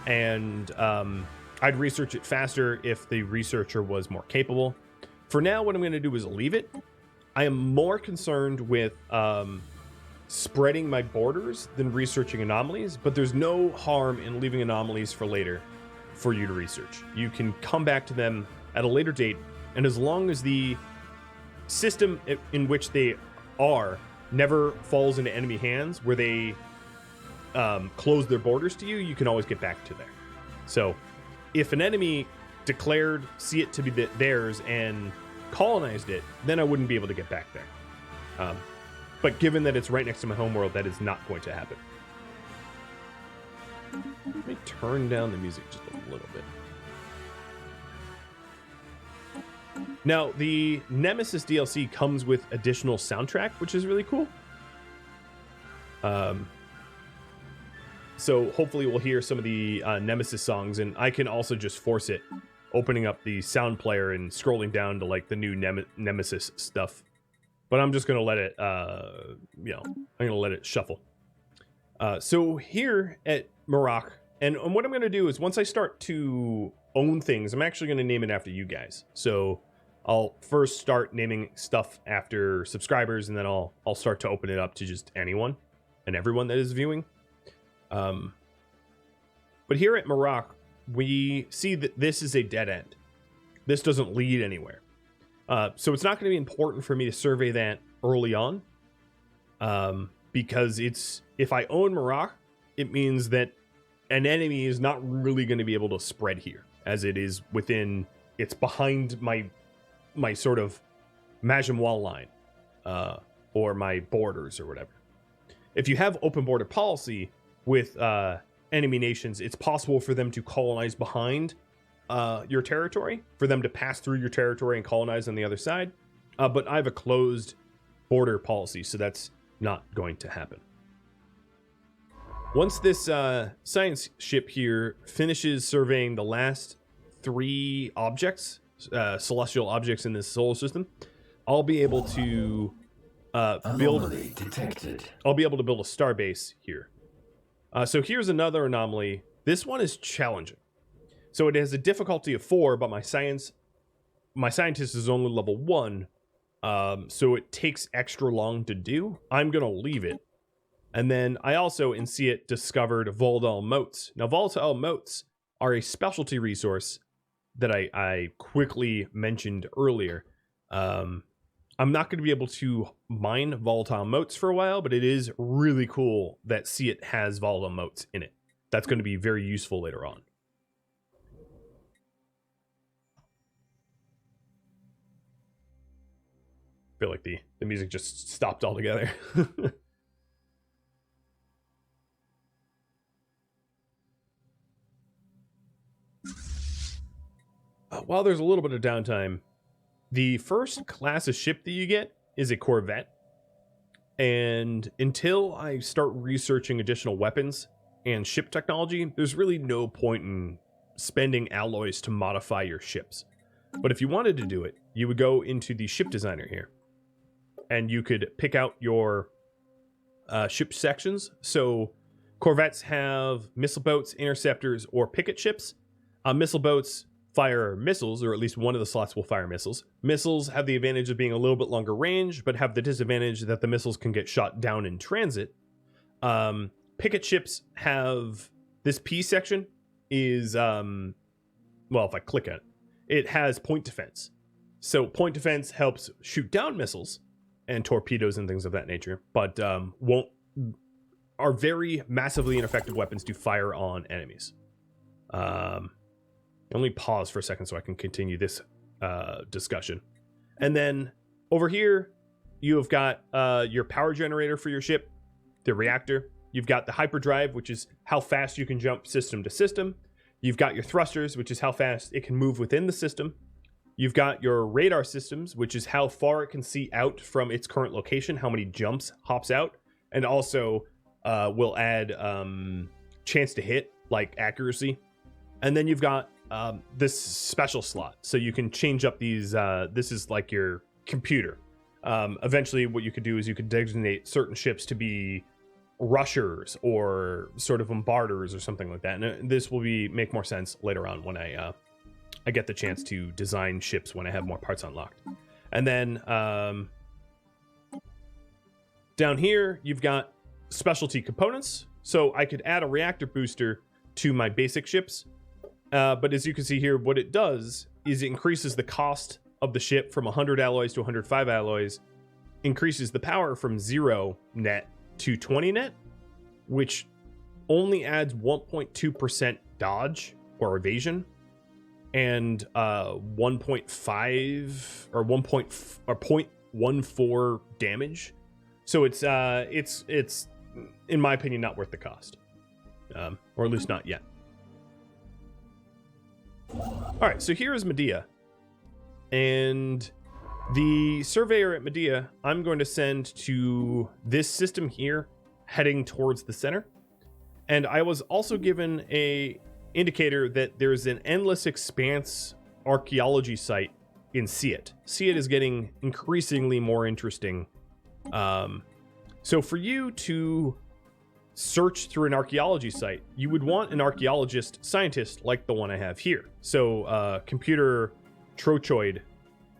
and I'd research it faster if the researcher was more capable. For now, what I'm going to do is leave it. I am more concerned with spreading my borders than researching anomalies, but there's no harm in leaving anomalies for later for you to research. You can come back to them at a later date, and as long as the system in which they are never falls into enemy hands where they close their borders to you, you can always get back to there. So if an enemy declared See It to be theirs and colonized it, then I wouldn't be able to get back there. But given that it's right next to my homeworld, that is not going to happen. Let me turn down the music just a little bit. Now, the Nemesis DLC comes with additional soundtrack, which is really cool. So hopefully we'll hear some of the Nemesis songs, and I can also just force it, opening up the sound player and scrolling down to like the new Nemesis stuff. But I'm just going to let it, I'm going to let it shuffle. So here at Marak, and what I'm going to do is once I start to own things, I'm actually going to name it after you guys. So I'll first start naming stuff after subscribers, and then I'll start to open it up to just anyone and everyone that is viewing. But here at Marak, we see that this is a dead end. This doesn't lead anywhere. So it's not going to be important for me to survey that early on, because if I own Marak, it means that an enemy is not really going to be able to spread here, as it is it's behind my sort of Majamwal line, or my borders or whatever. If you have open border policy with enemy nations, it's possible for them to colonize behind your territory, for them to pass through your territory and colonize on the other side. But I have a closed border policy, so that's not going to happen. Once this science ship here finishes surveying the last 3 objects, celestial objects in this solar system, I'll be able to Anomaly detected. I'll be able to build a starbase here. So here's another anomaly. This one is challenging. So it has a difficulty of 4, but my scientist is only level 1, so it takes extra long to do. I'm gonna leave it. And then I also, in See It, discovered volatile motes. Now, volatile motes are a specialty resource that I quickly mentioned earlier. I'm not going to be able to mine volatile motes for a while, but it is really cool that See It has volatile motes in it. That's going to be very useful later on. I feel like the music just stopped altogether. while there's a little bit of downtime, the first class of ship that you get is a corvette. And until I start researching additional weapons and ship technology, there's really no point in spending alloys to modify your ships. But if you wanted to do it, you would go into the ship designer here, and you could pick out your ship sections. So corvettes have missile boats, interceptors, or picket ships. Missile boats fire missiles, or at least one of the slots will fire missiles. Missiles have the advantage of being a little bit longer range, but have the disadvantage that the missiles can get shot down in transit. Picket ships have this P section is, well, if I click on it, it has point defense. So point defense helps shoot down missiles and torpedoes and things of that nature, but are very massively ineffective weapons to fire on enemies. Let me pause for a second so I can continue this discussion. And then over here, you have got your power generator for your ship, the reactor. You've got the hyperdrive, which is how fast you can jump system to system. You've got your thrusters, which is how fast it can move within the system. You've got your radar systems, which is how far it can see out from its current location, how many jumps hops out, and also will add chance to hit, like accuracy. And then you've got this special slot, so you can change up these. This is like your computer. Eventually, what you could do is you could designate certain ships to be rushers or sort of bombarders or something like that. And this will make more sense later on when I get the chance to design ships when I have more parts unlocked. And then down here, you've got specialty components. So I could add a reactor booster to my basic ships. But as you can see here, what it does is it increases the cost of the ship from 100 alloys to 105 alloys, increases the power from 0 net to 20 net, which only adds 1.2% dodge or evasion, and 1.5 or 0.14 damage. So it's in my opinion not worth the cost, or at least not yet. All right, so here is Medea, and the surveyor at Medea I'm going to send to this system here, heading towards the center. And I was also given a indicator that there's an endless expanse archaeology site in Seat. Seat is getting increasingly more interesting. So for you to search through an archaeology site, you would want an archaeologist scientist like the one I have here. So computer Trochoid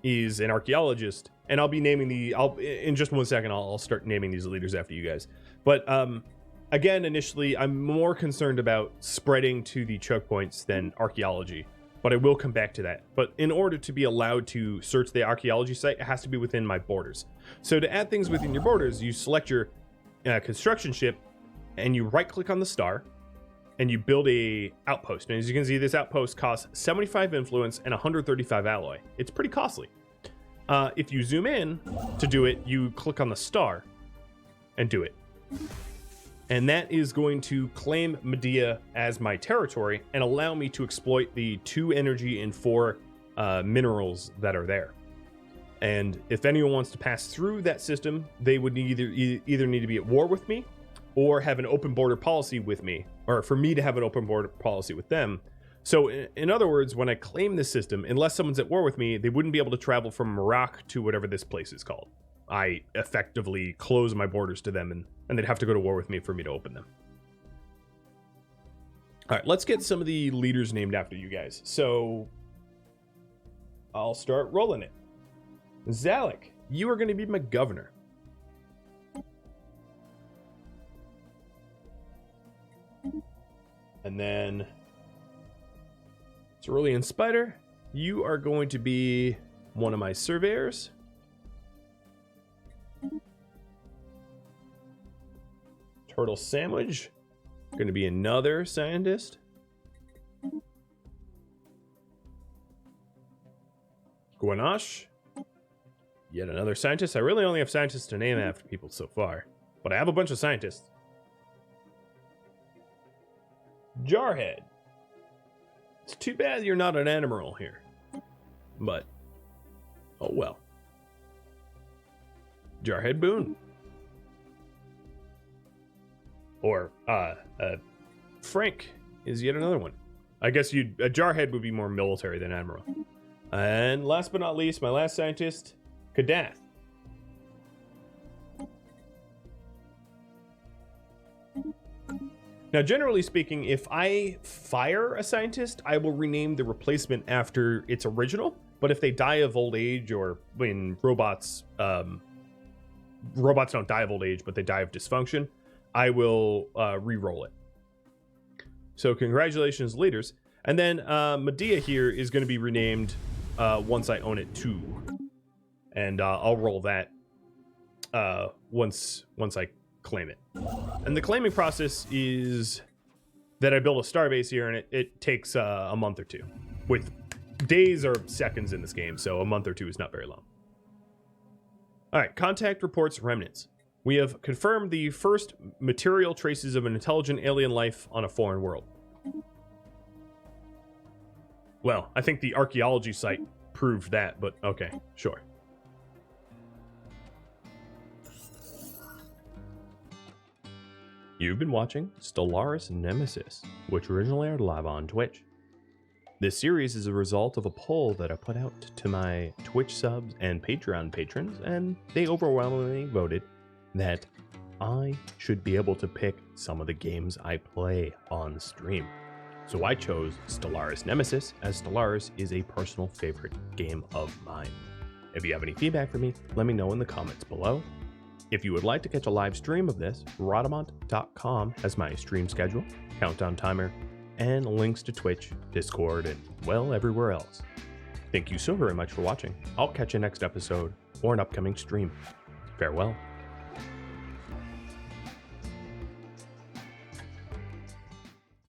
is an archaeologist, and I'll be naming in just 1 second, I'll start naming these leaders after you guys. But again, initially, I'm more concerned about spreading to the choke points than archaeology, but I will come back to that. But in order to be allowed to search the archaeology site, it has to be within my borders. So to add things within your borders, you select your construction ship, and you right click on the star, and you build a outpost. And as you can see, this outpost costs 75 influence and 135 alloy. It's pretty costly. If you zoom in to do it, you click on the star and do it. And that is going to claim Medea as my territory and allow me to exploit the 2 energy and 4 minerals that are there. And if anyone wants to pass through that system, they would either need to be at war with me, or have an open border policy with me, or for me to have an open border policy with them. So in other words, when I claim this system, unless someone's at war with me, they wouldn't be able to travel from Iraq to whatever this place is called. I effectively close my borders to them, and they'd have to go to war with me for me to open them. All right, let's get some of the leaders named after you guys. So I'll start rolling it. Zalek, you are going to be my governor. And then Cerulean Spider, you are going to be one of my surveyors. Turtle Sandwich, going to be another scientist. Guanache, yet another scientist. I really only have scientists to name after people so far, but I have a bunch of scientists. Jarhead. It's too bad you're not an admiral here. but oh well. Jarhead Boone. Or Frank is yet another one. I guess a Jarhead would be more military than Admiral. And last but not least, my last scientist, Kadath. Now, generally speaking, if I fire a scientist, I will rename the replacement after its original. But if they die of old age, or when robots don't die of old age, but they die of dysfunction, I will re-roll it. So congratulations, leaders. And then Medea here is going to be renamed once I own it too. And I'll roll that once I claim it. And the claiming process is that I build a starbase here, and it takes a month or two. With days or seconds in this game, so a month or two is not very long. All right, contact reports remnants. We have confirmed the first material traces of an intelligent alien life on a foreign world. Well, I think the archaeology site proved that, but okay, sure. You've been watching Stellaris Nemesis, which originally aired live on Twitch. This series is a result of a poll that I put out to my Twitch subs and Patreon patrons, and they overwhelmingly voted that I should be able to pick some of the games I play on stream. So I chose Stellaris Nemesis, as Stellaris is a personal favorite game of mine. If you have any feedback for me, let me know in the comments below. If you would like to catch a live stream of this, Rhadamant.com has my stream schedule, countdown timer, and links to Twitch, Discord, and, well, everywhere else. Thank you so very much for watching. I'll catch you next episode or an upcoming stream. Farewell.